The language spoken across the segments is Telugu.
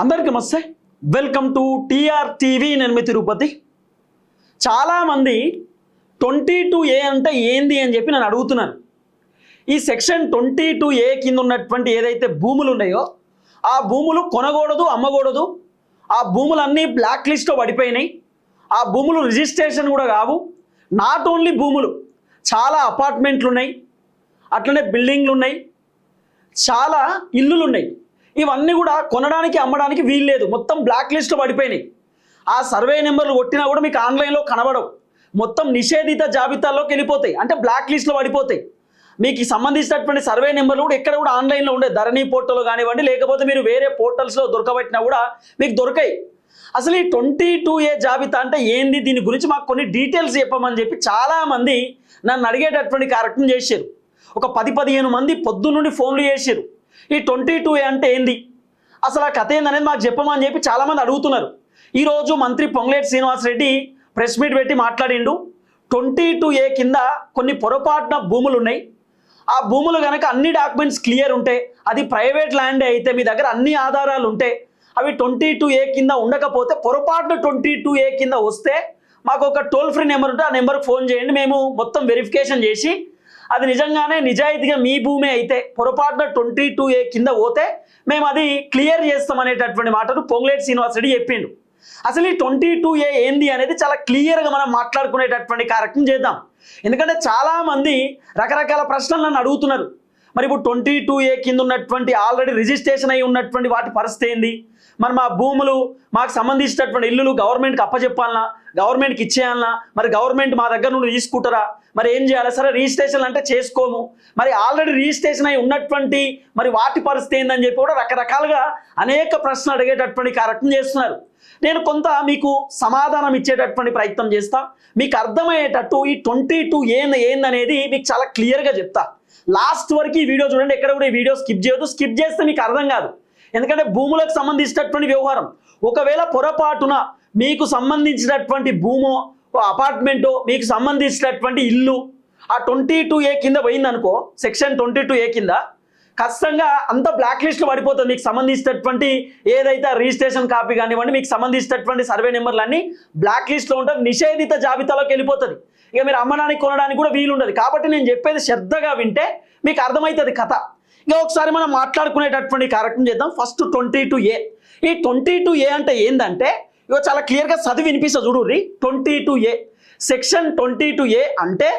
అందరికీ నమస్తే. Welcome to TR TV. నేను మీ తిరుపతి. చాలామంది 22A అంటే ఏంది అని చెప్పి నన్ను అడుగుతున్నాను. ఈ సెక్షన్ 22A కింద ఉన్నటువంటి ఏదైతే భూములు ఉన్నాయో ఆ భూములు కొనకూడదు, అమ్మకూడదు. ఆ భూములన్నీ బ్లాక్ లిస్ట్లో పడిపోయినాయి. ఆ భూములు రిజిస్ట్రేషన్ కూడా కావు. నాట్ ఓన్లీ భూములు, చాలా అపార్ట్మెంట్లు ఉన్నాయి, అట్లనే బిల్డింగ్లు ఉన్నాయి, చాలా ఇల్లులు ఉన్నాయి. ఇవన్నీ కూడా కొనడానికి అమ్మడానికి వీలు లేదు. మొత్తం బ్లాక్ లిస్ట్లో పడిపోయినాయి. ఆ సర్వే నెంబర్లు కొట్టినా కూడా మీకు ఆన్లైన్లో కనబడవు. మొత్తం నిషేధిత జాబితాలోకి వెళ్ళిపోతాయి, అంటే బ్లాక్ లిస్ట్లో పడిపోతాయి. మీకు సంబంధించినటువంటి సర్వే నెంబర్లు కూడా ఎక్కడ కూడా ఆన్లైన్లో ఉండే ధరణి పోర్టల్ కానివ్వండి, లేకపోతే మీరు వేరే పోర్టల్స్లో దొరకబట్టినా కూడా మీకు దొరకాయి. అసలు ఈ 22A జాబితా అంటే ఏంది, దీని గురించి మాకు కొన్ని డీటెయిల్స్ చెప్పమని చెప్పి చాలామంది నన్ను అడిగేటటువంటి కార్యక్రమం చేశారు. ఒక 10-15 మంది పొద్దు నుండి ఫోన్లు చేశారు. ఈ 22A అంటే ఏంది, అసలు ఆ కథ ఏందనేది మాకు చెప్పమని చెప్పి చాలామంది అడుగుతున్నారు. ఈరోజు మంత్రి పొంగులేటి శ్రీనివాసరెడ్డి ప్రెస్ మీట్ పెట్టి మాట్లాడిండు. 22A కింద కొన్ని పొరపాటున భూములు ఉన్నాయి. ఆ భూములు కనుక అన్ని డాక్యుమెంట్స్ క్లియర్ ఉంటే, అది ప్రైవేట్ ల్యాండ్ అయితే, మీ దగ్గర అన్ని ఆధారాలు ఉంటే, అవి 22A కింద ఉండకపోతే, పొరపాటున 22A కింద వస్తే మాకు ఒక టోల్ ఫ్రీ నెంబర్ ఉంటే ఆ నెంబర్కి ఫోన్ చేయండి. మేము మొత్తం వెరిఫికేషన్ చేసి అది నిజంగానే నిజాయితీగా మీ భూమి అయితే, పొరపాటున 22A కింద పోతే మేము అది క్లియర్ చేస్తామనేటటువంటి మాటను పొంగులేటి శ్రీనివాసరెడ్డి చెప్పిండు. అసలు ఈ 22A ఏంది అనేది చాలా క్లియర్గా మనం మాట్లాడుకునేటటువంటి కార్యక్రమం చేద్దాం. ఎందుకంటే చాలామంది రకరకాల ప్రశ్నలు నన్ను అడుగుతున్నారు. మరి ఇప్పుడు 22A కింద ఉన్నటువంటి ఆల్రెడీ రిజిస్ట్రేషన్ అయి ఉన్నటువంటి వాటి పరిస్థితి ఏంది, మరి మా భూములు మాకు సంబంధించినటువంటి ఇల్లులు గవర్నమెంట్కి అప్పచెప్పాలన్నా, గవర్నమెంట్కి ఇచ్చేయాలన్నా, మరి గవర్నమెంట్ మా దగ్గర నుండి తీసుకుంటారా, మరి ఏం చేయాలి, సరే రిజిస్ట్రేషన్ అంటే చేసుకోము, మరి ఆల్రెడీ రిజిస్ట్రేషన్ అయి ఉన్నటువంటి మరి వాటి పరిస్థితి ఏందని చెప్పి కూడా రకరకాలుగా అనేక ప్రశ్నలు అడిగేటటువంటి కార్యక్రమం చేస్తున్నారు. నేను కొంత మీకు సమాధానం ఇచ్చేటటువంటి ప్రయత్నం చేస్తా. మీకు అర్థమయ్యేటట్టు ఈ 22A ఏందనేది మీకు చాలా క్లియర్గా చెప్తా. లాస్ట్ వరకు ఈ వీడియో చూడండి, ఎక్కడ కూడా ఈ వీడియో స్కిప్ చేయొద్దు. స్కిప్ చేస్తే మీకు అర్థం కాదు. ఎందుకంటే భూములకు సంబంధించినటువంటి వ్యవహారం, ఒకవేళ పొరపాటున మీకు సంబంధించినటువంటి భూమో, అపార్ట్మెంటో, మీకు సంబంధించినటువంటి ఇల్లు ఆ 22A కింద పోయిందనుకో, సెక్షన్ 22A కింద ఖచ్చితంగా అంత బ్లాక్ లిస్ట్లో పడిపోతుంది. మీకు సంబంధించినటువంటి ఏదైతే రిజిస్ట్రేషన్ కాపీ కానివ్వండి, మీకు సంబంధించినటువంటి సర్వే నెంబర్లన్నీ బ్లాక్ లిస్ట్లో ఉంటుంది, నిషేధిత జాబితాలోకి వెళ్ళిపోతుంది. ఇక మీరు అమ్మడానికి కొనడానికి కూడా వీలు ఉండదు. కాబట్టి నేను చెప్పేది శ్రద్ధగా వింటే మీకు అర్థమవుతుంది కథ. ఇక ఒకసారి మనం మాట్లాడుకునేటటువంటి కార్యక్రమం చేద్దాం. First 22A. ఈ 22A అంటే ఏంటంటే ఇక చాలా క్లియర్గా చదివి వినిపిస్తా చూడుర్రి. 22A సెక్షన్ 22A అంటే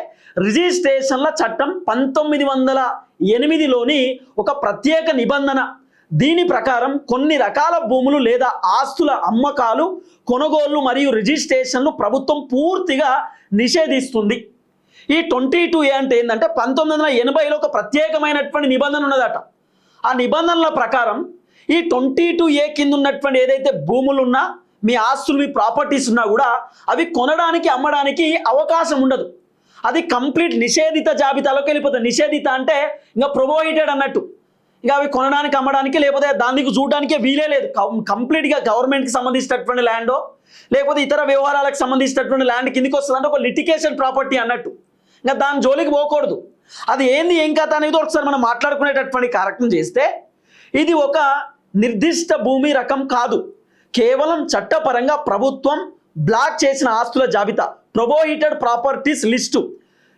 రిజిస్ట్రేషన్ల చట్టం 1908లోని ఒక ప్రత్యేక నిబంధన. దీని ప్రకారం కొన్ని రకాల భూములు లేదా ఆస్తుల అమ్మకాలు, కొనుగోళ్లు మరియు రిజిస్ట్రేషన్లు ప్రభుత్వం పూర్తిగా నిషేధిస్తుంది. ఈ 22A అంటే ఏంటంటే 1980లో ఒక ప్రత్యేకమైనటువంటి నిబంధన ఉన్నదట. ఆ నిబంధనల ప్రకారం ఈ 22A కింద ఉన్నటువంటి ఏదైతే భూములున్నా, మీ ఆస్తులు, మీ ప్రాపర్టీస్ ఉన్నా కూడా అవి కొనడానికి అమ్మడానికి అవకాశం ఉండదు. అది కంప్లీట్ నిషేధిత జాబితాలోకి వెళ్ళిపోతుంది. నిషేధిత అంటే ఇంకా ప్రొహిబిటెడ్ అన్నట్టు. ఇక అవి కొనడానికి అమ్మడానికి లేకపోతే దానికి చూడడానికే వీలే లేదు. కంప్లీట్గా గవర్నమెంట్కి సంబంధించినటువంటి ల్యాండో లేకపోతే ఇతర వ్యవహారాలకు సంబంధించినటువంటి ల్యాండ్ కిందికి వస్తుందంటే ఒక లిటిగేషన్ ప్రాపర్టీ అన్నట్టు. ఇంకా దాని జోలికి పోకూడదు. అది ఏంది ఏం కథ అనేది ఒకసారి మనం మాట్లాడుకునేటటువంటి కార్యక్రమం చేస్తే, ఇది ఒక నిర్దిష్ట భూమి రకం కాదు, కేవలం చట్టపరంగా ప్రభుత్వం బ్లాక్ చేసిన ఆస్తుల జాబితా, ప్రొహిబిటెడ్ ప్రాపర్టీస్ లిస్టు.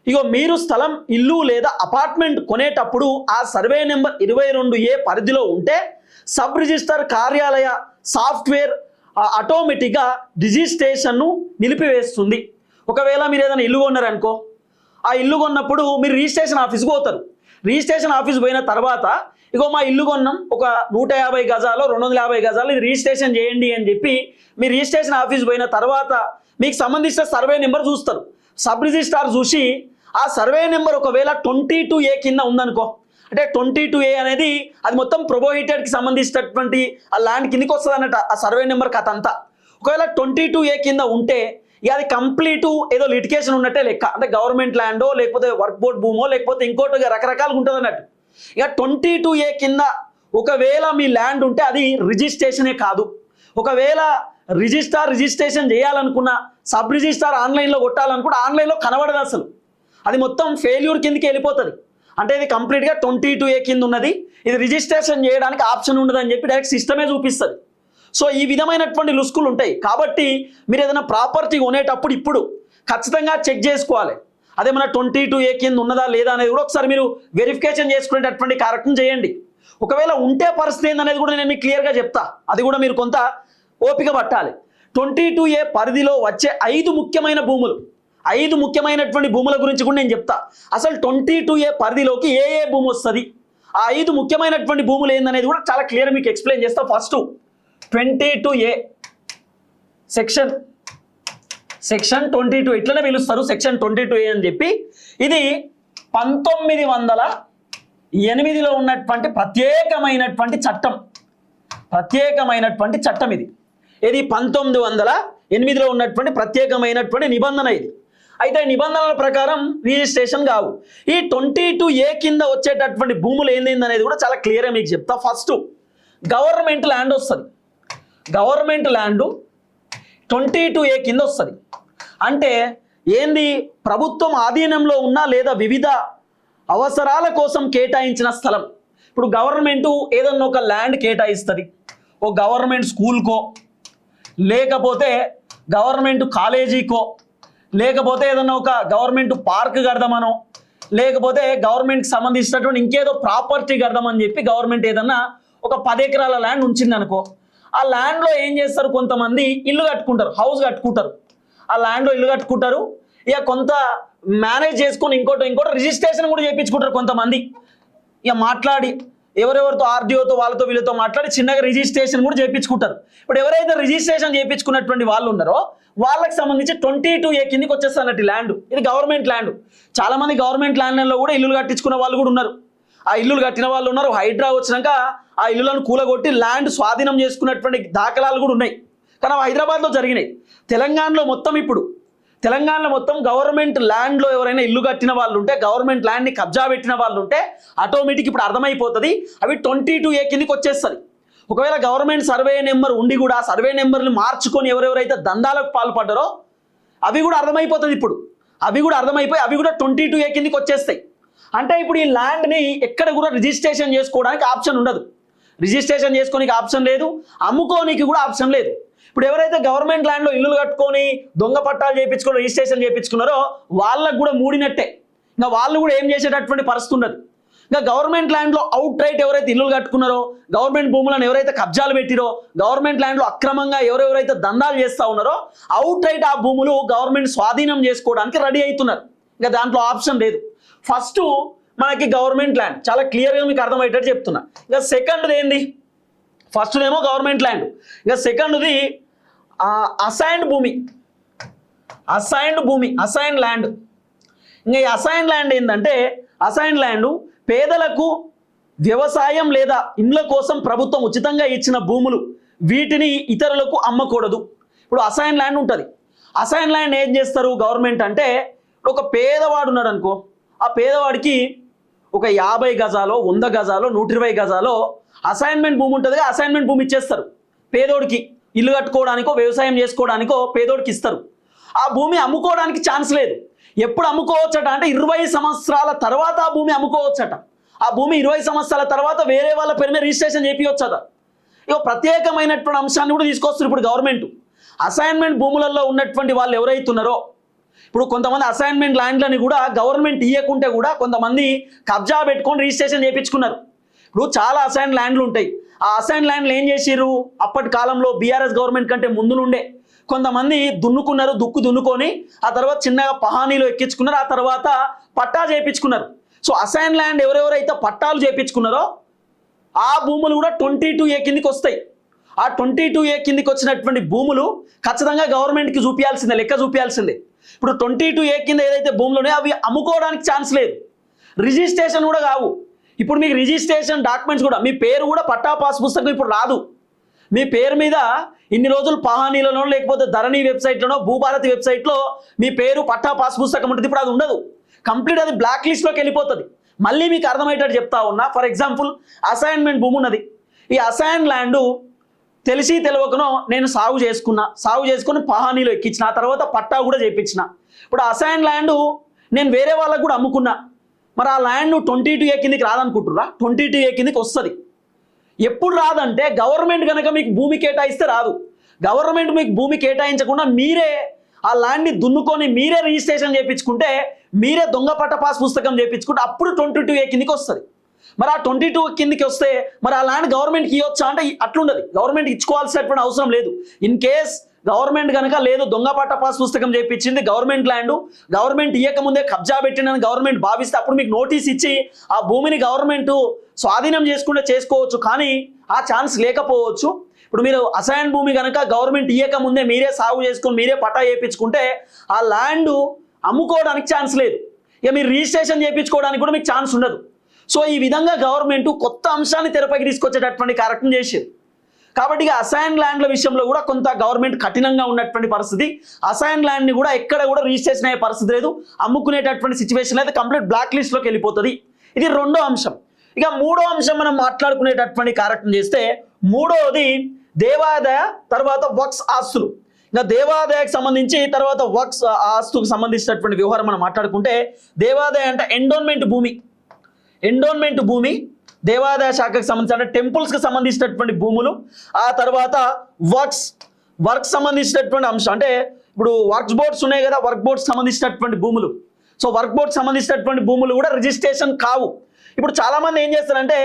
ఇగో మీరు స్థలం, ఇల్లు లేదా అపార్ట్మెంట్ కొనేటప్పుడు ఆ సర్వే నెంబర్ 22A పరిధిలో ఉంటే సబ్ రిజిస్టర్ కార్యాలయ సాఫ్ట్వేర్ ఆటోమేటిక్గా రిజిస్ట్రేషన్ను నిలిపివేస్తుంది. ఒకవేళ మీరు ఏదైనా ఇల్లు కొన్నారనుకో, ఆ ఇల్లు కొన్నప్పుడు మీరు రిజిస్ట్రేషన్ ఆఫీస్కి పోతారు. రిజిస్ట్రేషన్ ఆఫీస్ పోయిన తర్వాత ఇగో మా ఇల్లు కొన్నాం, ఒక 150 గజాలు 250 గజాలు, ఇది రిజిస్ట్రేషన్ చేయండి అని చెప్పి మీరు రిజిస్ట్రేషన్ ఆఫీస్ పోయిన తర్వాత మీకు సంబంధించిన సర్వే నెంబర్ చూస్తారు. సబ్ రిజిస్ట్రార్ చూసి ఆ సర్వే నెంబర్ ఒకవేళ 22A కింద ఉందనుకో, అంటే 22A అనేది అది మొత్తం ప్రొహిబిటెడ్కి సంబంధించినటువంటి ఆ ల్యాండ్ కిందకి వస్తుంది అన్నట్టు ఆ సర్వే నెంబర్ కథ అంతా. ఒకవేళ 22A కింద ఉంటే ఇక అది కంప్లీట్ ఏదో లిటిగేషన్ ఉన్నట్టే లెక్క. అంటే గవర్నమెంట్ ల్యాండో లేకపోతే వర్క్ బోర్డ్ భూమో లేకపోతే ఇంకోటి రకరకాలుగా ఉంటుంది అన్నట్టు. ఇక 22A కింద ఒకవేళ మీ ల్యాండ్ ఉంటే అది రిజిస్ట్రేషనే కాదు. ఒకవేళ రిజిస్ట్రేషన్ చేయాలనుకున్న, సబ్ రిజిస్ట్రార్ ఆన్లైన్లో కొట్టాలనుకుంటే ఆన్లైన్లో కనబడదు అసలు. అది మొత్తం ఫెయిల్యూర్ కిందకి వెళ్ళిపోతుంది. అంటే ఇది కంప్లీట్గా 22A కింద ఉన్నది, ఇది రిజిస్ట్రేషన్ చేయడానికి ఆప్షన్ ఉండదని చెప్పి డైరెక్ట్ సిస్టమే చూపిస్తుంది. సో ఈ విధమైనటువంటి లుస్కులు ఉంటాయి. కాబట్టి మీరు ఏదైనా ప్రాపర్టీ కొనేటప్పుడు ఇప్పుడు ఖచ్చితంగా చెక్ చేసుకోవాలి, అదేమన్నా 22A కింద ఉన్నదా లేదా అనేది కూడా ఒకసారి మీరు వెరిఫికేషన్ చేసుకునేటటువంటి కార్యక్రమం చేయండి. ఒకవేళ ఉంటే పరిస్థితి ఏందనేది కూడా నేను మీకు క్లియర్గా చెప్తా, అది కూడా మీరు కొంత ఓపిక పట్టాలి. 22A పరిధిలో వచ్చే 5 ముఖ్యమైన భూములు, 5 ముఖ్యమైనటువంటి భూముల గురించి కూడా నేను చెప్తా. అసలు 22A పరిధిలోకి ఏ ఏ భూమి వస్తుంది, ఆ 5 ముఖ్యమైనటువంటి భూములు ఏందనేది కూడా చాలా క్లియర్ మీకు ఎక్స్ప్లెయిన్ చేస్తా. ఫస్ట్ 22A సెక్షన్ 22 ఇట్లనే పిలుస్తారు, సెక్షన్ 22A అని చెప్పి. ఇది 1908లో ఉన్నటువంటి ప్రత్యేకమైనటువంటి చట్టం ఇది. ఇది 1908లో ఉన్నటువంటి ప్రత్యేకమైనటువంటి నిబంధన ఇది. అయితే నిబంధనల ప్రకారం రిజిస్ట్రేషన్ కావు. ఈ 22A కింద వచ్చేటటువంటి భూములు ఏందనేది కూడా చాలా క్లియర్గా మీకు చెప్తా. ఫస్ట్ గవర్నమెంట్ ల్యాండ్ వస్తుంది. గవర్నమెంట్ ల్యాండ్ 22A కింద వస్తుంది. అంటే ఏంది, ప్రభుత్వం ఆధీనంలో ఉన్న లేదా వివిధ అవసరాల కోసం కేటాయించిన స్థలం. ఇప్పుడు గవర్నమెంట్ ఏదన్నా ఒక ల్యాండ్ కేటాయిస్తుంది, ఓ గవర్నమెంట్ స్కూల్కో, లేకపోతే గవర్నమెంట్ కాలేజీకో, లేకపోతే ఏదన్నా ఒక గవర్నమెంట్ పార్క్ కడదామనో, లేకపోతే గవర్నమెంట్కి సంబంధించినటువంటి ఇంకేదో ప్రాపర్టీ కడదామని చెప్పి గవర్నమెంట్ ఏదన్నా ఒక 10 ఎకరాల ల్యాండ్ ఉంచింది అనుకో. ఆ ల్యాండ్లో ఏం చేస్తారు, కొంతమంది ఇల్లు కట్టుకుంటారు, హౌస్ కట్టుకుంటారు. ఆ ల్యాండ్లో ఇల్లు కట్టుకుంటారు, ఇక కొంత మేనేజ్ చేసుకొని ఇంకోటి రిజిస్ట్రేషన్ కూడా చేయించుకుంటారు కొంతమంది. ఇక మాట్లాడి ఎవరెవరితో ఆర్డీఓతో వాళ్ళతో వీళ్ళతో మాట్లాడి చిన్నగా రిజిస్ట్రేషన్ కూడా చేయించుకుంటారు. ఇప్పుడు ఎవరైతే రిజిస్ట్రేషన్ చేయించుకున్నటువంటి వాళ్ళు ఉన్నారో వాళ్ళకి సంబంధించి 22A కిందకి వచ్చేస్తున్నట్టు ల్యాండ్. ఇది గవర్నమెంట్ ల్యాండ్. చాలా మంది గవర్నమెంట్ ల్యాండ్లలో కూడా ఇల్లులు కట్టించుకున్న వాళ్ళు కూడా ఉన్నారు. ఆ ఇల్లులు కట్టిన వాళ్ళు ఉన్నారు. హైడ్రా వచ్చినాక ఆ ఇల్లులను కూలగొట్టి ల్యాండ్ స్వాధీనం చేసుకున్నటువంటి దాఖలాలు కూడా ఉన్నాయి. కానీ అవి హైదరాబాద్లో జరిగినాయి. తెలంగాణలో మొత్తం గవర్నమెంట్ ల్యాండ్లో ఎవరైనా ఇల్లు కట్టిన వాళ్ళు ఉంటే, గవర్నమెంట్ ల్యాండ్ని కబ్జా పెట్టిన వాళ్ళు ఉంటే ఆటోమేటిక్ ఇప్పుడు అర్థమైపోతుంది, అవి 22A కిందకి వచ్చేస్తుంది. ఒకవేళ గవర్నమెంట్ సర్వే నెంబర్ ఉండి కూడా సర్వే నెంబర్ని మార్చుకొని ఎవరెవరైతే దందాలకు పాల్పడ్డారో అవి కూడా అర్థమైపోతుంది. ఇప్పుడు అవి కూడా 22A కిందకి వచ్చేస్తాయి. అంటే ఇప్పుడు ఈ ల్యాండ్ని ఎక్కడ కూడా రిజిస్ట్రేషన్ చేసుకోవడానికి ఆప్షన్ ఉండదు. రిజిస్ట్రేషన్ చేసుకోనికి ఆప్షన్ లేదు, అమ్ముకోనికి కూడా ఆప్షన్ లేదు. ఇప్పుడు ఎవరైతే గవర్నమెంట్ ల్యాండ్లో ఇల్లులు కట్టుకొని దొంగ పట్టాలు చేయించుకొని రిజిస్ట్రేషన్ చేయించుకున్నారో వాళ్ళకు కూడా మూడినట్టే. ఇంకా వాళ్ళు కూడా ఏం చేసేటటువంటి పరిస్థితి ఉండదు. ఇంకా గవర్నమెంట్ ల్యాండ్లో అవుట్ రైట్ ఎవరైతే ఇల్లులు కట్టుకున్నారో, గవర్నమెంట్ భూములను ఎవరైతే కబ్జాలు పెట్టిరో, గవర్నమెంట్ ల్యాండ్లో అక్రమంగా ఎవరెవరైతే దందాలు చేస్తూ ఉన్నారో అవుట్ రైట్ ఆ భూములు గవర్నమెంట్ స్వాధీనం చేసుకోవడానికి రెడీ అవుతున్నారు. ఇంకా దాంట్లో ఆప్షన్ లేదు. ఫస్ట్ మనకి గవర్నమెంట్ ల్యాండ్ చాలా క్లియర్గా మీకు అర్థమయ్యేటట్టు చెప్తున్నా. ఇంకా సెకండ్ది ఏంది, ఫస్ట్దేమో గవర్నమెంట్ ల్యాండ్, ఇంకా సెకండ్ది అసైన్డ్ ల్యాండ్. ఇంకా ఈ అసైన్డ్ ల్యాండ్ ఏంటంటే, అసైన్డ్ ల్యాండ్ పేదలకు వ్యవసాయం లేదా ఇండ్ల కోసం ప్రభుత్వం ఉచితంగా ఇచ్చిన భూములు, వీటిని ఇతరులకు అమ్మకూడదు. ఇప్పుడు అసైన్డ్ ల్యాండ్ ఉంటుంది. అసైన్డ్ ల్యాండ్ ఏం చేస్తారు గవర్నమెంట్ అంటే, ఒక పేదవాడు ఉన్నాడు అనుకో, ఆ పేదవాడికి ఒక 50 గజాలో 100 గజాలో 120 గజాలో అసైన్మెంట్ భూమి ఉంటుంది. అసైన్మెంట్ భూమి ఇచ్చేస్తారు పేదోడికి. ఇల్లు కట్టుకోవడానికో వ్యవసాయం చేసుకోవడానికో పేదోడికి ఇస్తారు. ఆ భూమి అమ్ముకోవడానికి ఛాన్స్ లేదు. ఎప్పుడు అమ్ముకోవచ్చట అంటే 20 సంవత్సరాల తర్వాత ఆ భూమి అమ్ముకోవచ్చట. ఆ భూమి 20 సంవత్సరాల తర్వాత వేరే వాళ్ళ పేరు మీద రిజిస్ట్రేషన్ చేయించవచ్చట. ఇక ప్రత్యేకమైనటువంటి అంశాన్ని కూడా తీసుకొస్తారు ఇప్పుడు గవర్నమెంట్. అసైన్మెంట్ భూములలో ఉన్నటువంటి వాళ్ళు ఎవరైతున్నారో, ఇప్పుడు కొంతమంది అసైన్మెంట్ ల్యాండ్లని కూడా గవర్నమెంట్ ఇవ్వకుంటే కూడా కొంతమంది కబ్జా పెట్టుకొని రిజిస్ట్రేషన్ చేయించుకున్నారు. ఇప్పుడు చాలా అసైన్ ల్యాండ్లు ఉంటాయి. ఆ అసైన్ ల్యాండ్లు ఏం చేసిర్రు, అప్పటి కాలంలో బీఆర్ఎస్ గవర్నమెంట్ కంటే ముందు నుండే కొంతమంది దున్నుకున్నారు, దున్నుకొని ఆ తర్వాత చిన్నగా పహానీలో ఎక్కించుకున్నారు, ఆ తర్వాత పట్టా చేయించుకున్నారు. సో అసైన్ ల్యాండ్ ఎవరెవరైతే పట్టాలు చేయించుకున్నారో ఆ భూములు కూడా 22A కిందకి వస్తాయి. ఆ 22A కిందకి వచ్చినటువంటి భూములు ఖచ్చితంగా గవర్నమెంట్కి చూపించాల్సిందే, లెక్క చూపించాల్సిందే. ఇప్పుడు 22A కింద ఏదైతే భూములు ఉన్నాయో అవి అమ్ముకోవడానికి ఛాన్స్ లేదు, రిజిస్ట్రేషన్ కూడా కావు. ఇప్పుడు మీకు రిజిస్ట్రేషన్ డాక్యుమెంట్స్ కూడా, మీ పేరు కూడా పట్టా పాస్ పుస్తకం ఇప్పుడు రాదు. మీ పేరు మీద ఇన్ని రోజులు పహానీలోనో లేకపోతే ధరణి వెబ్సైట్లోనో భూభారతి వెబ్సైట్లో మీ పేరు పట్టా పాస్ పుస్తకం ఉంటుంది. ఇప్పుడు అది ఉండదు, కంప్లీట్ అది బ్లాక్ లిస్ట్లోకి వెళ్ళిపోతుంది. మళ్ళీ మీకు అర్థమయ్యేటట్టు చెప్తా ఉన్నా. ఫర్ ఎగ్జాంపుల్ అసైన్మెంట్ భూమి ఉన్నది. ఈ అసైన్ ల్యాండ్ తెలిసి తెలియకనో నేను సాగు చేసుకుని పహానీలో ఎక్కించిన, ఆ తర్వాత పట్టా కూడా చేయించిన. ఇప్పుడు అసైన్ ల్యాండ్ నేను వేరే వాళ్ళకు కూడా అమ్ముకున్నా. మరి ఆ ల్యాండ్ 22A కిందకి రాదనుకుంటుర్రా? 22A కిందకి వస్తుంది. ఎప్పుడు రాదంటే గవర్నమెంట్ కనుక మీకు భూమి కేటాయిస్తే రాదు. గవర్నమెంట్ మీకు భూమి కేటాయించకుండా మీరే ఆ ల్యాండ్ని దున్నుకొని మీరే రిజిస్ట్రేషన్ చేయించుకుంటే, మీరే దొంగ పట్ట పాస్ పుస్తకం చేయించుకుంటే అప్పుడు 22A కిందికి వస్తుంది. మరి ఆ 22 కిందికి వస్తే మరి ఆ ల్యాండ్ గవర్నమెంట్కి ఇవ్వచ్చా అంటే అట్లుండదు. గవర్నమెంట్ ఇచ్చుకోవాల్సినటువంటి అవసరం లేదు. ఇన్ కేస్ గవర్నమెంట్ కనుక లేదు దొంగ పట్ట పాస్ పుస్తకం చేయించింది గవర్నమెంట్ ల్యాండ్, గవర్నమెంట్ ఇయ్యకముందే కబ్జా పెట్టినని గవర్నమెంట్ భావిస్తే అప్పుడు మీకు నోటీస్ ఇచ్చి ఆ భూమిని గవర్నమెంట్ స్వాధీనం చేసుకుంటే చేసుకోవచ్చు. కానీ ఆ ఛాన్స్ లేకపోవచ్చు. ఇప్పుడు మీరు అసైన్ భూమి కనుక గవర్నమెంట్ ఇయ్యక ముందే మీరే సాగు చేసుకొని మీరే పట్టా చేయించుకుంటే ఆ ల్యాండ్ అమ్ముకోవడానికి ఛాన్స్ లేదు. ఇక మీరు రిజిస్ట్రేషన్ చేయించుకోవడానికి కూడా మీకు ఛాన్స్ ఉండదు. సో ఈ విధంగా గవర్నమెంట్ కొత్త అంశాన్ని తెరపైకి తీసుకొచ్చేటటువంటి కార్యక్రమం చేసేది. కాబట్టి ఇక అసైన్ ల్యాండ్ల విషయంలో కూడా కొంత గవర్నమెంట్ కఠినంగా ఉన్నటువంటి పరిస్థితి. అసైన్ ల్యాండ్ని కూడా ఎక్కడ కూడా రిజిస్ట్రేషన్ అయ్యే పరిస్థితి లేదు. అమ్ముకునేటటువంటి సిచ్యువేషన్ అయితే కంప్లీట్ బ్లాక్ లిస్ట్లోకి వెళ్ళిపోతుంది. ఇది రెండో అంశం. ఇక మూడో అంశం మనం మాట్లాడుకునేటటువంటి కార్యక్రమం చేస్తే మూడోది దేవాదాయ, తర్వాత వక్స్ ఆస్తులు. ఇంకా దేవాదాయకు సంబంధించి తర్వాత వక్స్ ఆస్తుకు సంబంధించినటువంటి వ్యవహారం మనం మాట్లాడుకుంటే, దేవాదాయ అంటే ఎండోన్మెంట్ భూమి. ఎండోన్మెంట్ భూమి దేవాదాయ శాఖకు సంబంధించి అంటే టెంపుల్స్కి సంబంధించినటువంటి భూములు. ఆ తర్వాత వర్క్స్ సంబంధించినటువంటి అంశం అంటే ఇప్పుడు వర్క్స్ బోర్డ్స్ ఉన్నాయి కదా, వర్క్ బోర్డ్స్ సంబంధించినటువంటి భూములు. సో వర్క్ బోర్డ్స్ సంబంధించినటువంటి భూములు కూడా రిజిస్ట్రేషన్ కావు. ఇప్పుడు చాలామంది ఏం చేస్తారంటే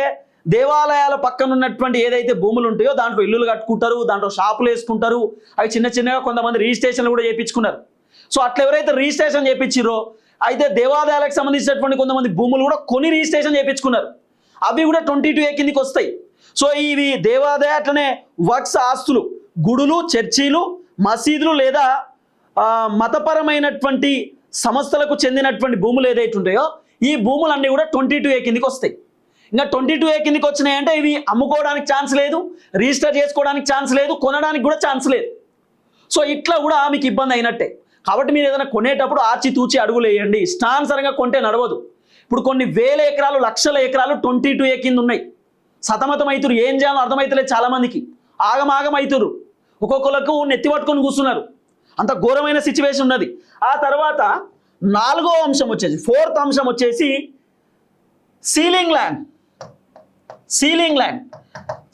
దేవాలయాల పక్కన ఉన్నటువంటి ఏదైతే భూములు ఉంటాయో దాంట్లో ఇల్లులు కట్టుకుంటారు, దాంట్లో షాపులు వేసుకుంటారు. అవి చిన్నగా కొంతమంది రిజిస్ట్రేషన్లు కూడా చేయించుకున్నారు. సో అట్లా ఎవరైతే రిజిస్ట్రేషన్ చేయించారో అయితే దేవాలయాలకు సంబంధించినటువంటి కొంతమంది భూములు కూడా కొని రిజిస్ట్రేషన్ చేయించుకున్నారు. అవి కూడా 22A కిందికి వస్తాయి. సో ఇవి దేవాదాయ అట్లనే వక్స్ ఆస్తులు, గుడులు, చర్చీలు, మసీదులు లేదా మతపరమైనటువంటి సంస్థలకు చెందినటువంటి భూములు ఏదైతే ఉంటాయో ఈ భూములన్నీ కూడా 22A కిందికి వస్తాయి. ఇంకా 22A కిందికి వచ్చినాయంటే ఇవి అమ్ముకోవడానికి ఛాన్స్ లేదు, రిజిస్టర్ చేసుకోవడానికి ఛాన్స్ లేదు, కొనడానికి కూడా ఛాన్స్ లేదు. సో ఇట్లా కూడా మీకు ఇబ్బంది అయినట్టే. కాబట్టి మీరు ఏదైనా కొనేటప్పుడు ఆచితూచి అడుగులు వేయండి. ఇష్టానుసారంగా కొంటే నడవదు. ఇప్పుడు కొన్ని వేల ఎకరాలు, లక్షల ఎకరాలు 22A కింద ఉన్నాయి. సతమతం అవుతురు, ఏం చేయాలో అర్థమవుతలేదు చాలామందికి. ఆగమాగం అవుతురు, ఒక్కొక్కరికి నెత్తి పట్టుకొని కూర్చున్నారు. అంత ఘోరమైన సిచ్యువేషన్ ఉన్నది. ఆ తర్వాత నాలుగో అంశం వచ్చేసి, ఫోర్త్ అంశం వచ్చేసి సీలింగ్ ల్యాండ్.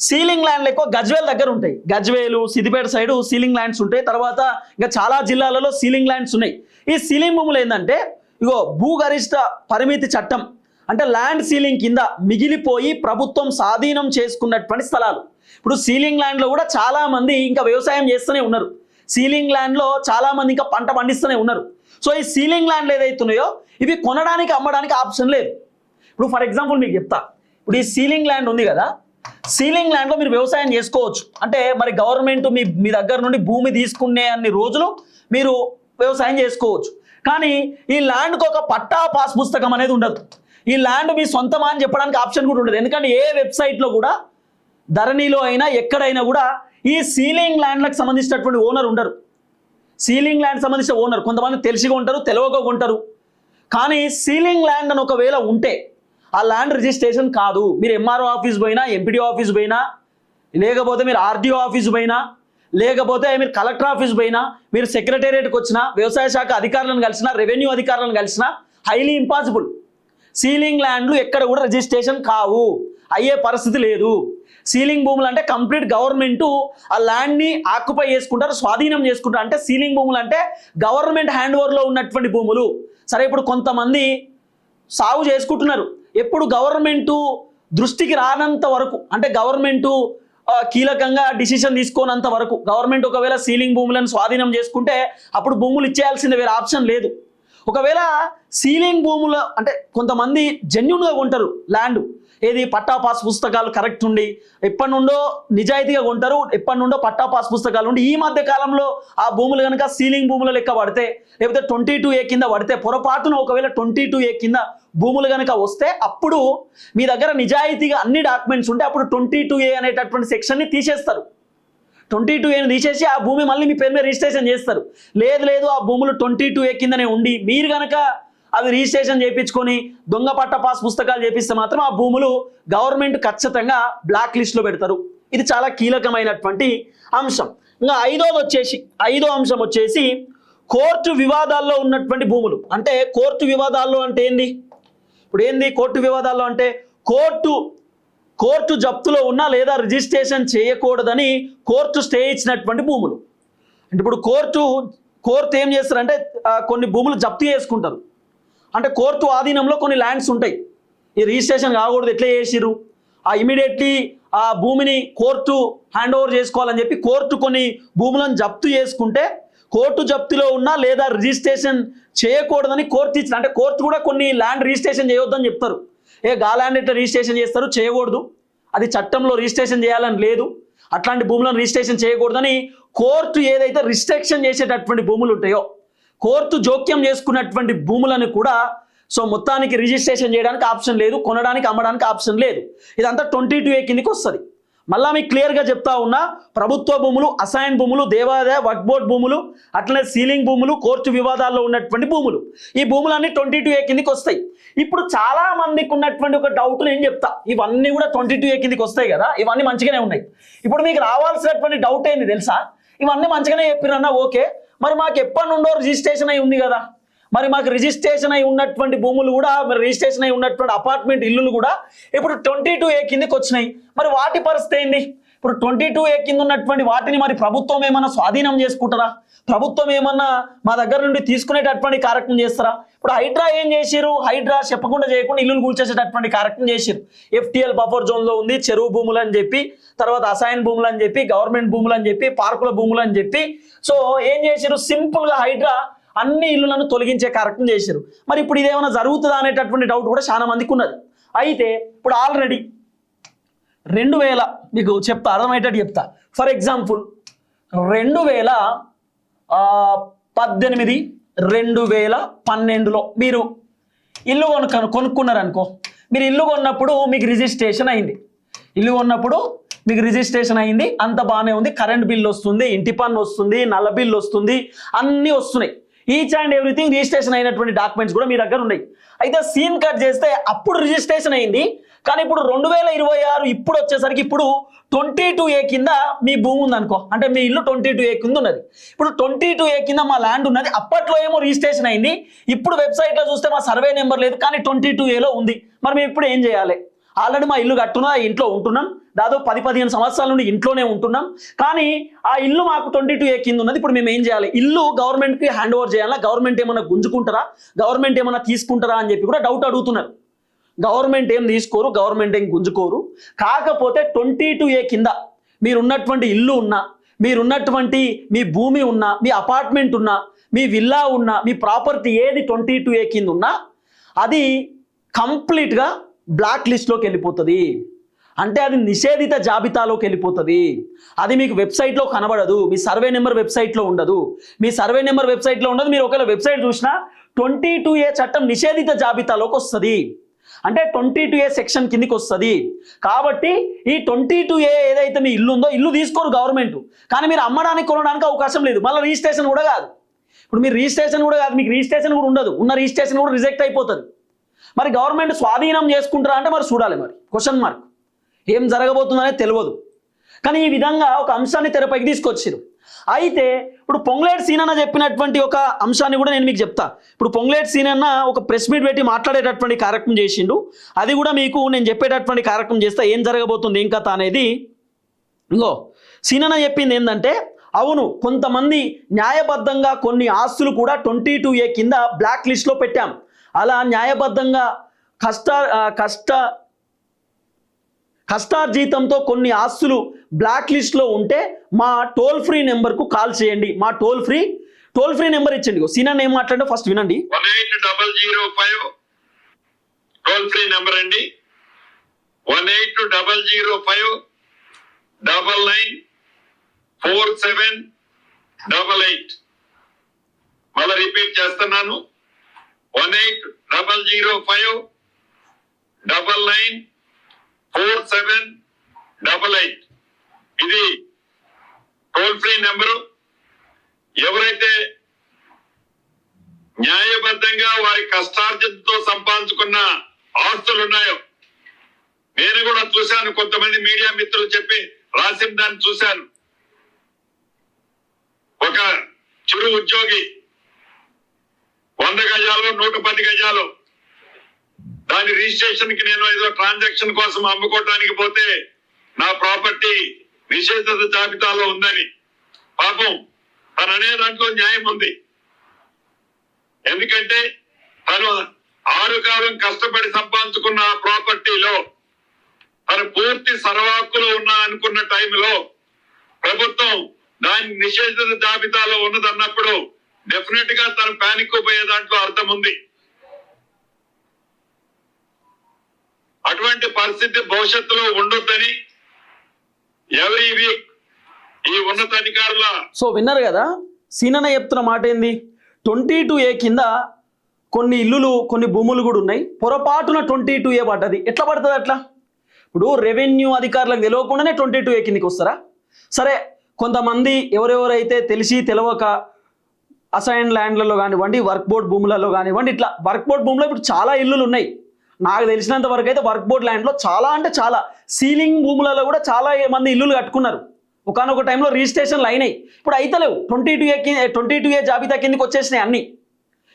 సీలింగ్ ల్యాండ్లు ఎక్కువ గజ్వేల్ దగ్గర ఉంటాయి. Gajwel, Siddipet side ceiling lands ఉంటాయి. తర్వాత ఇంకా చాలా జిల్లాలలో సీలింగ్ ల్యాండ్స్ ఉన్నాయి. ఈ సీలింగ్ భూములు ఏంటంటే ఇగో భూగరిష్ట పరిమితి చట్టం అంటే ల్యాండ్ సీలింగ్ కింద మిగిలిపోయి ప్రభుత్వం స్వాధీనం చేసుకున్నటువంటి స్థలాలు. ఇప్పుడు సీలింగ్ ల్యాండ్లో కూడా చాలామంది ఇంకా వ్యవసాయం చేస్తూనే ఉన్నారు. సీలింగ్ ల్యాండ్లో చాలామంది ఇంకా పంట పండిస్తూనే ఉన్నారు. సో ఈ సీలింగ్ ల్యాండ్లు ఏదైతున్నాయో ఇవి కొనడానికి అమ్మడానికి ఆప్షన్ లేదు. ఇప్పుడు ఫర్ ఎగ్జాంపుల్ మీకు చెప్తా. ఇప్పుడు ఈ సీలింగ్ ల్యాండ్ ఉంది కదా, సీలింగ్ ల్యాండ్లో మీరు వ్యవసాయం చేసుకోవచ్చు. అంటే మరి గవర్నమెంట్ మీ దగ్గర నుండి భూమి తీసుకునే అన్ని రోజులు మీరు వ్యవసాయం చేసుకోవచ్చు. కానీ ఈ ల్యాండ్కి ఒక పట్టా పాస్ పుస్తకం అనేది ఉండదు. ఈ ల్యాండ్ మీ సొంతమా అని చెప్పడానికి ఆప్షన్ కూడా ఉండదు. ఎందుకంటే ఏ వెబ్సైట్లో కూడా, ధరణిలో అయినా ఎక్కడైనా కూడా ఈ సీలింగ్ ల్యాండ్లకు సంబంధించినటువంటి ఓనర్ ఉండరు. సీలింగ్ ల్యాండ్ సంబంధించిన ఓనర్ కొంతమంది తెలిసిగా ఉంటారు, తెలియక ఉంటారు. కానీ సీలింగ్ ల్యాండ్ అని ఒకవేళ ఉంటే ఆ ల్యాండ్ రిజిస్ట్రేషన్ కాదు. మీరు ఎంఆర్ఓ ఆఫీస్ పోయినా, ఎంపీడీ ఆఫీస్ పోయినా, లేకపోతే మీరు ఆర్డీఓ ఆఫీస్ పోయినా, లేకపోతే మీరు కలెక్టర్ ఆఫీస్ పోయినా, మీరు సెక్రటేరియట్కి వచ్చినా, వ్యవసాయ శాఖ అధికారులను కలిసినా, రెవెన్యూ అధికారులను కలిసినా హైలీ ఇంపాసిబుల్. సీలింగ్ ల్యాండ్లు ఎక్కడ కూడా రిజిస్ట్రేషన్ కావు, అయ్యే పరిస్థితి లేదు. సీలింగ్ భూములు అంటే కంప్లీట్ గవర్నమెంట్ ఆ ల్యాండ్ని ఆక్యుపై చేసుకుంటారు, స్వాధీనం చేసుకుంటారు. అంటే సీలింగ్ భూములు అంటే గవర్నమెంట్ హ్యాండ్ ఓవర్లో ఉన్నటువంటి భూములు. సరే, ఇప్పుడు కొంతమంది సాగు చేసుకుంటున్నారు. ఎప్పుడు గవర్నమెంటు దృష్టికి రానంత వరకు, అంటే గవర్నమెంటు కీలకంగా డిసిషన్ తీసుకోనంత వరకు, గవర్నమెంట్ ఒకవేళ సీలింగ్ భూములను స్వాధీనం చేసుకుంటే అప్పుడు భూములు ఇచ్చేయాల్సిందే, వేరే ఆప్షన్ లేదు. ఒకవేళ సీలింగ్ భూములు అంటే కొంతమంది జెన్యున్గా కొంటారు ల్యాండ్, ఏది పట్టా పాస్ పుస్తకాలు కరెక్ట్ ఉండి ఎప్పటి నుండో నిజాయితీగా కొంటారు, ఎప్పటి నుండో పట్టా పాస్ పుస్తకాలు ఉండి ఈ మధ్య కాలంలో ఆ భూములు కనుక సీలింగ్ భూముల లెక్క పడితే, లేకపోతే 22A కింద పడితే, పొరపాటున ఒకవేళ 22A కింద భూములు కనుక వస్తే అప్పుడు మీ దగ్గర నిజాయితీగా అన్ని డాక్యుమెంట్స్ ఉంటే అప్పుడు 22A అనేటటువంటి సెక్షన్ని తీసేస్తారు. 22Aని తీసేసి ఆ భూమి మళ్ళీ మీ పేరు మీద రిజిస్ట్రేషన్ చేస్తారు. లేదు ఆ భూములు 22A కిందనే ఉండి మీరు కనుక అవి రిజిస్ట్రేషన్ చేయించుకొని దొంగ పట్ట పాస్ పుస్తకాలు చేపిస్తే మాత్రం ఆ భూములు గవర్నమెంట్ ఖచ్చితంగా బ్లాక్ లిస్ట్లో పెడతారు. ఇది చాలా కీలకమైనటువంటి అంశం. ఇంకా ఐదో అంశం వచ్చేసి కోర్టు వివాదాల్లో ఉన్నటువంటి భూములు. అంటే కోర్టు వివాదాల్లో అంటే ఏంది? ఇప్పుడు ఏంది కోర్టు వివాదాల్లో అంటే? కోర్టు కోర్టు జప్తులో ఉన్నా లేదా రిజిస్ట్రేషన్ చేయకూడదని కోర్టు స్టే ఇచ్చినటువంటి భూములు. అంటే ఇప్పుడు కోర్టు ఏం చేస్తారంటే కొన్ని భూములు జప్తు చేసుకుంటారు. అంటే కోర్టు ఆధీనంలో కొన్ని ల్యాండ్స్ ఉంటాయి, ఈ రిజిస్ట్రేషన్ కాకూడదు, ఎట్లా చేసిరు, ఇమీడియట్లీ ఆ భూమిని కోర్టు హ్యాండ్ ఓవర్ చేసుకోవాలని చెప్పి కోర్టు కొన్ని భూములను జప్తు చేసుకుంటే కోర్టు జప్తులో ఉన్నా లేదా రిజిస్ట్రేషన్ చేయకూడదని కోర్టు ఇచ్చిన, అంటే కోర్టు కూడా కొన్ని ల్యాండ్ రిజిస్ట్రేషన్ చేయొద్దని చెప్తారు. గా ల్యాండ్ ఎట్లా రిజిస్ట్రేషన్ చేస్తారు, చేయకూడదు, అది చట్టంలో రిజిస్ట్రేషన్ చేయాలని లేదు, అట్లాంటి భూములను రిజిస్ట్రేషన్ చేయకూడదని కోర్టు ఏదైతే రిస్ట్రిక్షన్ చేసేటటువంటి భూములు ఉంటాయో, కోర్టు జోక్యం చేసుకున్నటువంటి భూములను కూడా మొత్తానికి రిజిస్ట్రేషన్ చేయడానికి ఆప్షన్ లేదు, కొనడానికి అమ్మడానికి ఆప్షన్ లేదు. ఇదంతా 22A కిందకి వస్తుంది. మళ్ళా మీకు క్లియర్గా చెప్తా ఉన్నా, ప్రభుత్వ భూములు, అసైన్ భూములు, దేవాదాయ వక్ఫ్ బోర్డ్ భూములు, అట్లనే సీలింగ్ భూములు, కోర్టు వివాదాల్లో ఉన్నటువంటి భూములు, ఈ భూములన్నీ 22A కిందకి వస్తాయి. ఇప్పుడు చాలా మందికి ఉన్నటువంటి ఒక డౌట్ నేను చెప్తా, ఇవన్నీ కూడా 22A కిందకి వస్తాయి కదా, ఇవన్నీ మంచిగానే ఉన్నాయి. ఇప్పుడు మీకు రావాల్సినటువంటి డౌట్ ఏంది తెలుసా, ఇవన్నీ మంచిగానే చెప్పిరన్నా ఓకే, మరి మాకు ఎప్పటి నుండో రిజిస్ట్రేషన్ అయి ఉంది కదా, మరి మాకు రిజిస్ట్రేషన్ అయి ఉన్నటువంటి భూములు కూడా, మరి రిజిస్ట్రేషన్ అయి ఉన్నటువంటి అపార్ట్మెంట్ ఇల్లులు కూడా ఇప్పుడు 22A కిందకి వచ్చినాయి, మరి వాటి పరిస్థితి ఏంది? ఇప్పుడు 22A కింద ఉన్నటువంటి వాటిని మరి ప్రభుత్వం ఏమన్నా స్వాధీనం చేసుకుంటారా, ప్రభుత్వం ఏమన్నా మా దగ్గర నుండి తీసుకునేటటువంటి కార్యక్రమం చేస్తారా? ఇప్పుడు హైడ్రా ఏం చేసిరు, హైడ్రా చెప్పకుండా చేయకుండా ఇల్లులు కూల్చేసేటటువంటి కార్యక్రమం చేసిరు. FTL బఫర్ జోన్లో ఉంది, చెరువు భూములు అని చెప్పి, తర్వాత అసైన్ భూములు అని చెప్పి, గవర్నమెంట్ భూములు అని చెప్పి, పార్కుల భూములు అని చెప్పి, ఏం చేసిరు, సింపుల్గా హైడ్రా అన్ని ఇల్లులను తొలగించే కార్యక్రమం చేశారు. మరి ఇప్పుడు ఇదేమైనా జరుగుతుందా అనేటటువంటి డౌట్ కూడా చాలా మందికి ఉన్నది. అయితే ఇప్పుడు ఆల్రెడీ 2000 మీకు చెప్తా, అర్థమయ్యేటట్టు చెప్తా. ఫర్ ఎగ్జాంపుల్ 2018, 2012లో మీరు ఇల్లు కొనుక్కున్నారనుకో, మీరు ఇల్లు కొన్నప్పుడు మీకు రిజిస్ట్రేషన్ అయింది, అంత బాగానే ఉంది, కరెంట్ బిల్ వస్తుంది, ఇంటి పన్ను వస్తుంది, నల్ల బిల్లు వస్తుంది, అన్నీ వస్తున్నాయి, ఈచ్ అండ్ ఎవ్రీథింగ్ రిజిస్ట్రేషన్ అయినటువంటి డాక్యుమెంట్స్ కూడా మీ దగ్గర ఉన్నాయి. అయితే సీన్ కట్ చేస్తే అప్పుడు రిజిస్ట్రేషన్ అయింది, కానీ ఇప్పుడు 2026 ఇప్పుడు వచ్చేసరికి ఇప్పుడు 22A కింద మీ భూమి ఉంది అనుకో, అంటే మీ ఇల్లు 22A కింద ఉన్నది. ఇప్పుడు 22A కింద మా ల్యాండ్ ఉన్నది, అప్పట్లో ఏమో రిజిస్ట్రేషన్ అయింది, ఇప్పుడు వెబ్సైట్లో చూస్తే మా సర్వే నెంబర్ లేదు, కానీ 22Aలో ఉంది. మరి మేము ఇప్పుడు ఏం చేయాలి? ఆల్రెడీ మా ఇల్లు కట్టున్నా, ఇంట్లో ఉంటున్నాం, దాదాపు 10-15 సంవత్సరాల నుండి ఇంట్లోనే ఉంటున్నాం, కానీ ఆ ఇల్లు మాకు 22A కింద ఉన్నది. ఇప్పుడు మేము ఏం చేయాలి? ఇల్లు గవర్నమెంట్కి హ్యాండ్ ఓవర్ చేయాలా, గవర్నమెంట్ ఏమైనా గుంజుకుంటారా, గవర్నమెంట్ ఏమైనా తీసుకుంటారా అని చెప్పి కూడా డౌట్ అడుగుతున్నారు. గవర్నమెంట్ ఏం తీసుకోరు, గవర్నమెంట్ ఏం గుంజుకోరు. కాకపోతే 22A కింద మీరున్నటువంటి ఇల్లు ఉన్నా, మీరున్నటువంటి మీ భూమి ఉన్నా, మీ అపార్ట్మెంట్ ఉన్నా, మీ విల్లా ఉన్నా, మీ ప్రాపర్టీ ఏది 22A కింద ఉన్నా అది కంప్లీట్గా బ్లాక్ లిస్ట్లోకి వెళ్ళిపోతుంది. అంటే అది నిషేధిత జాబితాలోకి వెళ్ళిపోతుంది. అది మీకు వెబ్సైట్లో కనబడదు, మీ సర్వే నెంబర్ వెబ్సైట్లో ఉండదు, మీరు ఒకవేళ వెబ్సైట్ చూసినా 22A చట్టం నిషేధిత జాబితాలోకి వస్తుంది, అంటే 22A సెక్షన్ కిందికి వస్తుంది. కాబట్టి ఈ 22A ఏదైతే మీ ఇల్లు ఉందో, ఇల్లు తీసుకోరు గవర్నమెంట్, కానీ మీరు అమ్మడానికి కొనడానికి అవకాశం లేదు, మళ్ళీ రిజిస్ట్రేషన్ కూడా కాదు. ఇప్పుడు మీరు రిజిస్ట్రేషన్ కూడా కాదు, మీకు రిజిస్ట్రేషన్ కూడా ఉండదు, ఉన్న రిజిస్ట్రేషన్ కూడా రిజెక్ట్ అయిపోతుంది. మరి గవర్నమెంట్ స్వాధీనం చేసుకుంటారా అంటే మరి చూడాలి, మరి క్వశ్చన్ మార్క్, ఏం జరగబోతుందనేది తెలియదు. కానీ ఈ విధంగా ఒక అంశాన్ని తెరపైకి తీసుకొచ్చారు. అయితే ఇప్పుడు పొంగులేటి సీనన్న చెప్పినటువంటి ఒక అంశాన్ని కూడా నేను మీకు చెప్తా. ఇప్పుడు పొంగులేటి సీనన్న ఒక ప్రెస్ మీట్ పెట్టి మాట్లాడేటటువంటి కార్యక్రమం చేసిండు, అది కూడా మీకు నేను చెప్పేటటువంటి కార్యక్రమం చేస్తా, ఏం జరగబోతుంది ఏం కథ అనేది. ఇంకో సీనన్న చెప్పింది ఏంటంటే, అవును కొంతమంది న్యాయబద్ధంగా కొన్ని ఆస్తులు కూడా 22A కింద బ్లాక్ లిస్ట్లో పెట్టాం, అలా న్యాయబద్ధంగా కష్టార్జితంతో కొన్ని ఆస్తులు బ్లాక్ లిస్ట్లో ఉంటే మా టోల్ ఫ్రీ నెంబర్కు కాల్ చేయండి. మా టోల్ ఫ్రీ నెంబర్ ఇచ్చండి. సీనన్న ఏం మాట్లాడో ఫస్ట్ వినండి. 18005 టోల్ ఫ్రీ నెంబర్ అండి. 18005 994788. మళ్ళీ రిపీట్ చేస్తున్నాను, 18005 994788. ఇది టోల్ ఫ్రీ నెంబరు. ఎవరైతే న్యాయబద్ధంగా వారి కష్టార్జితంతో సంపాదించుకున్న ఆస్తులు ఉన్నాయో, నేను కూడా చూశాను, కొంతమంది మీడియా మిత్రులు చెప్పి రాసిన దాన్ని చూశాను. ఒక చిరు ఉద్యోగి 100 గజాలు 110 గజాలు దాని రిజిస్ట్రేషన్ కి నేను ఏదో ట్రాన్సాక్షన్ కోసం అమ్ముకోవడానికి పోతే నా ప్రాపర్టీ నిషేధిత జాబితాలో ఉందని. పాపం తను అనే దాంట్లో న్యాయం ఉంది. ఎందుకంటే తను 6 కాలం కష్టపడి సంపాదించుకున్న ఆ ప్రాపర్టీలో తను పూర్తి సర్వాక్కులు ఉన్నా అనుకున్న టైంలో ప్రభుత్వం దాని నిషేధిత జాబితాలో ఉన్నదన్నప్పుడు డెఫినెట్ గా తను ప్యానిక్ పోయే దాంట్లో అర్థం ఉంది. అటువంటి పరిస్థితి భవిష్యత్తులో ఉండొద్దని ఎవరి ఈ ఉన్నతాధికారుల సో విన్నారు కదా, సీనన్న చెప్తున్న మాట ఏంది, 22A కింద కొన్ని ఇల్లులు కొన్ని భూములు కూడా ఉన్నాయి. పొరపాటున 22A పడ్డది. ఎట్లా పడుతుంది అట్లా? ఇప్పుడు రెవెన్యూ అధికారులకు తెలియకుండానే 22A కిందకి వస్తారా? సరే, కొంతమంది ఎవరెవరైతే తెలిసి తెలవక అసైన్ ల్యాండ్లలో కానివ్వండి, వర్క్ బోర్డ్ భూములలో కానివ్వండి, ఇట్లా వర్క్ బోర్డ్ భూములో ఇప్పుడు చాలా ఇల్లులు ఉన్నాయి. నాకు తెలిసినంత వరకు అయితే వర్క్ బోర్డ్ ల్యాండ్లో చాలా అంటే చాలా సీలింగ్ భూములలో కూడా చాలా మంది ఇల్లులు కట్టుకున్నారు. ఒకనొక టైంలో రిజిస్ట్రేషన్లు అయినాయి, ఇప్పుడు అయితలేవు. 22A జాబితా కిందకి వచ్చేసినాయి అన్నీ.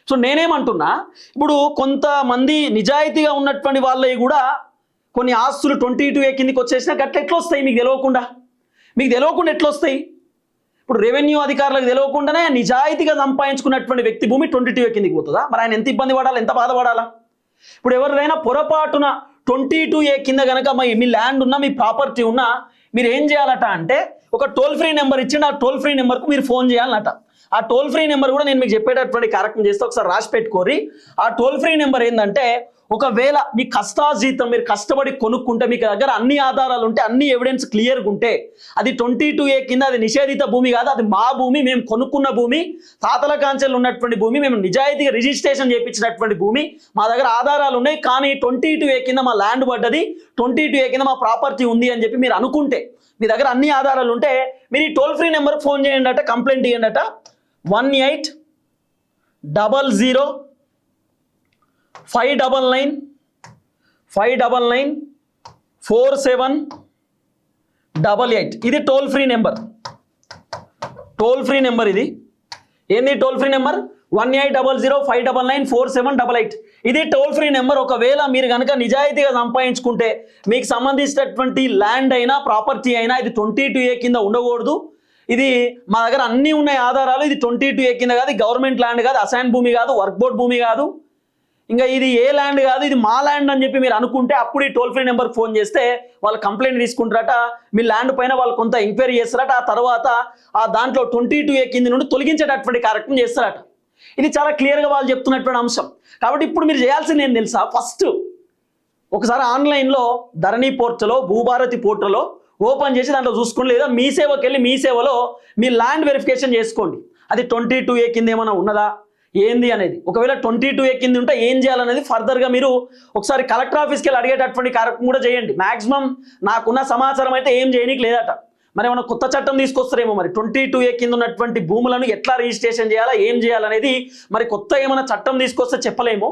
సో నేనేమంటున్నా, ఇప్పుడు కొంతమంది నిజాయితీగా ఉన్నటువంటి వాళ్ళవి కూడా కొన్ని ఆస్తులు 22A కిందకి వచ్చేసినా గట్ల ఎట్లా వస్తాయి? మీకు తెలియకుండా ఎట్లా వస్తాయి? ఇప్పుడు రెవెన్యూ అధికారులకు తెలియకుండానే నిజాయితీగా సంపాదించుకున్నటువంటి వ్యక్తి భూమి 22A కిందకి పోతుందా? మరి ఆయన ఎంత ఇబ్బంది పడాలి, ఎంత బాధపడాలా? ఇప్పుడు ఎవరిదైనా పొరపాటున 22A కింద కనుక మీ ల్యాండ్ ఉన్నా, మీ ప్రాపర్టీ ఉన్నా, మీరు ఏం చేయాలట అంటే ఒక టోల్ ఫ్రీ నెంబర్ ఇచ్చిండి. ఆ టోల్ ఫ్రీ నెంబర్కు మీరు ఫోన్ చేయాలన్నట. ఆ టోల్ ఫ్రీ నెంబర్ కూడా నేను మీకు చెప్పేటటువంటి కార్యక్రమం చేస్తే ఒకసారి రాసి పెట్టుకోరి. ఆ టోల్ ఫ్రీ నెంబర్ ఏంటంటే, ఒకవేళ మీ కష్టాజీతం మీరు కష్టపడి కొనుక్కుంటే, మీకు దగ్గర అన్ని ఆధారాలు ఉంటే, అన్ని ఎవిడెన్స్ క్లియర్గా ఉంటే, అది 22A కింద అది నిషేధిత భూమి కాదు, అది మా భూమి, మేము కొనుక్కున్న భూమి, తాతల కాంచెలు ఉన్నటువంటి భూమి, మేము నిజాయితీగా రిజిస్ట్రేషన్ చేయించినటువంటి భూమి, మా దగ్గర ఆధారాలు ఉన్నాయి, కానీ 22A కింద మా ల్యాండ్ పడ్డది, 22A కింద మా ప్రాపర్టీ ఉంది అని చెప్పి మీరు అనుకుంటే, మీ దగ్గర అన్ని ఆధారాలు ఉంటే, మీరు ఈ టోల్ ఫ్రీ నెంబర్కి ఫోన్ చేయండి అట, కంప్లైంట్ ఇవ్వండి అట. 1800-599-4788. ఇది టోల్ ఫ్రీ నెంబర్. ఇది ఏంది టోల్ ఫ్రీ నెంబర్? 1800-599-4788. ఇది టోల్ ఫ్రీ నెంబర్. ఒకవేళ మీరు కనుక నిజాయితీగా సంపాదించుకుంటే, మీకు సంబంధించినటువంటి ల్యాండ్ అయినా ప్రాపర్టీ అయినా ఇది 22A కింద ఉండకూడదు. ఇది మా దగ్గర అన్నీ ఉన్నాయి ఆధారాలు, ఇది 22A కింద కాదు, గవర్నమెంట్ ల్యాండ్ కాదు, అసైన్ భూమి కాదు, వర్క్ బోర్డ్ భూమి కాదు, ఇంకా ఇది ఏ ల్యాండ్ కాదు, ఇది మా ల్యాండ్ అని చెప్పి మీరు అనుకుంటే, అప్పుడు ఈ టోల్ ఫ్రీ నెంబర్కి ఫోన్ చేస్తే వాళ్ళు కంప్లైంట్ తీసుకుంటారట. మీ ల్యాండ్ పైన వాళ్ళు కొంత ఎంక్వైరీ చేస్తారట. ఆ తర్వాత ఆ దాంట్లో 22A కింద నుండి తొలగించేటటువంటి కార్యక్రమం చేస్తారట. ఇది చాలా క్లియర్గా వాళ్ళు చెప్తున్నటువంటి అంశం. కాబట్టి ఇప్పుడు మీరు చేయాల్సింది ఏం తెలుసా? ఫస్ట్ ఒకసారి ఆన్లైన్లో ధరణి పోర్టల్లో, భూభారతి పోర్టల్లో ఓపెన్ చేసి దాంట్లో చూసుకోండి, లేదా మీ సేవకి వెళ్ళి మీ సేవలో మీ ల్యాండ్ వెరిఫికేషన్ చేసుకోండి. అది 22A కింద ఏమైనా ఉన్నదా ఏంది అనేది. ఒకవేళ 22A కింద ఉంటే ఏం చేయాలనేది ఫర్దర్గా మీరు ఒకసారి కలెక్టర్ ఆఫీస్కి వెళ్ళి అడిగేటటువంటి కార్యక్రమం కూడా చేయండి. మ్యాక్సిమం నాకున్న సమాచారం అయితే ఏం చేయనీకి లేదట. మరి ఏమైనా కొత్త చట్టం తీసుకొస్తారేమో. మరి 22A కింద ఉన్నటువంటి భూములను ఎట్లా రిజిస్ట్రేషన్ చేయాలా, ఏం చేయాలనేది మరి కొత్త ఏమైనా చట్టం తీసుకొస్తే చెప్పలేము.